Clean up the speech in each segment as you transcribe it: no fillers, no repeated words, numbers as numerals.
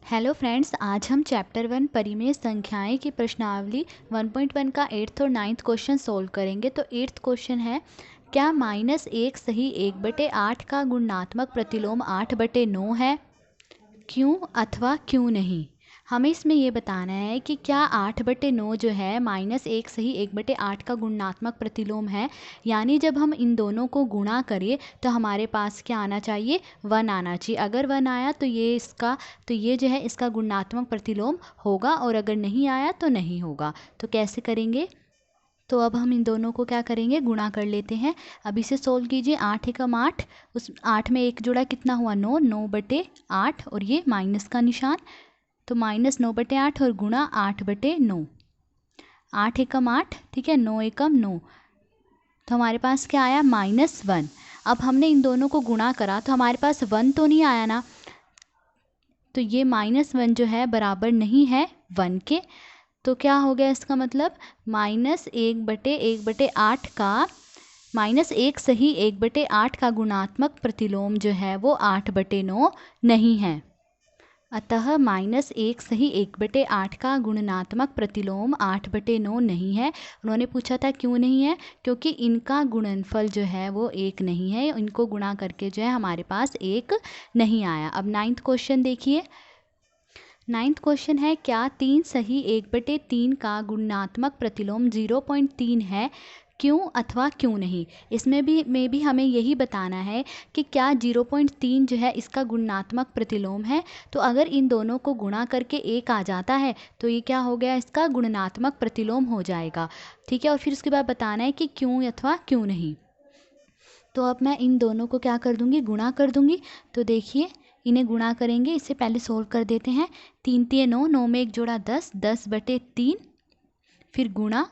Hello friends, आज हम chapter 1 परिमेय संख्याएं की प्रश्नावली 1.1 का 8th और 9th क्वेश्चन सोल्व करेंगे। तो 8th क्वेश्चन है, क्या -1 सही 1/8 का गुणात्मक प्रतिलोम 8/9 है? क्यों अथवा क्यों नहीं? हमें इसमें ये बताना है कि क्या 8/9 जो है -1 सही 1/8 का गुणात्मक प्रतिलोम है, यानी जब हम इन दोनों को गुणा करें तो हमारे पास क्या आना चाहिए, 1 आना चाहिए। अगर 1 आया तो ये जो है इसका गुणात्मक प्रतिलोम होगा, और अगर नहीं आया तो नहीं होगा। तो कैसे करेंगे? तो अब हम इन दोनों को क्या करेंगे, गुणा कर लेते हैं। अब इसे सोल्व कीजिए। 8 एकम 8, उस 8 में एक जोड़ा कितना हुआ, 9, 9/8, और ये माइनस का निशान, तो -9/8 और गुणा 8/9, 8 एकम 8, ठीक है, 9 एकम 9, तो हमारे पास क्या आया, -1। अब हमने इन दोनों को गुणा करा तो हमारे पास 1 तो नहीं आया ना, तो ये -1 जो है बराबर नहीं है 1 के। तो क्या हो गया इसका मतलब, -1/8 का -1 सही 1/8 का गुणात्मक प्रतिलोम जो है वो 8/9 नहीं है। अतः -1 सही 1/8 का गुणनात्मक प्रतिलोम 8/9 नहीं है। उन्होंने पूछा था क्यों नहीं है, क्योंकि इनका गुणनफल जो है वो 1 नहीं है, इनको गुणा करके जो है हमारे पास 1 नहीं आया। अब 9th क्वेश्चन देखिए। 9th क्वेश्चन है, क्या 3 सही 1/3 का गुणात्मक प्रतिलोम 0.3 है? क्यों अथवा क्यों नहीं? इसमें भी हमें यही बताना है कि क्या 0.3 जो है इसका गुणात्मक प्रतिलोम है। तो अगर इन दोनों को गुणा करके 1 आ जाता है तो ये क्या हो गया, इसका गुणात्मक प्रतिलोम हो जाएगा, ठीक है। और फिर उसके बाद बताना है कि क्यों अथवा क्यों नहीं। तो अब मैं इन दोनों को क्या कर दूंगी, गुणा कर दूंगी। तो देखिए, इन्हें गुणा करेंगे, इससे पहले सोल्व कर देते हैं। 3 3 9, 9 में एक जोड़ा 10, 10/3, फिर गुणा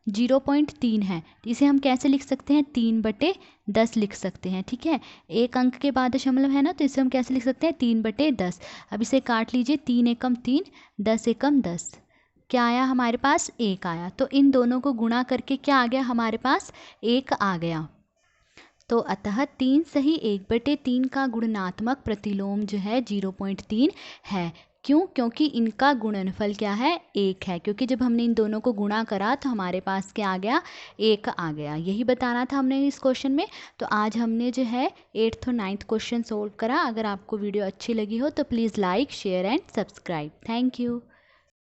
0.3 है, इसे हम कैसे लिख सकते हैं, 3/10 लिख सकते हैं, ठीक है। एक अंक के बाद दशमलव है ना, तो इसे हम कैसे लिख सकते हैं, 3/10। अब इसे काट लीजिए, 3 एकम 3, 10 एकम 10, क्या आया हमारे पास, 1 आया। तो इन दोनों को गुणा करके क्या आ गया हमारे पास, 1 आ गया। तो अतः 3 सही 1/3 का गुणनात्मक प्रतिलोम जो है 0.3 है। क्यों? क्योंकि इनका गुणनफल क्या है, 1 है, क्योंकि जब हमने इन दोनों को गुणा करा तो हमारे पास क्या आ गया, 1 आ गया। यही बताना था हमने इस क्वेश्चन में। तो आज हमने जो है 8th और 9th क्वेश्चन सोल्व करा। अगर आपको वीडियो अच्छी लगी हो तो please like, share and subscribe. Thank you.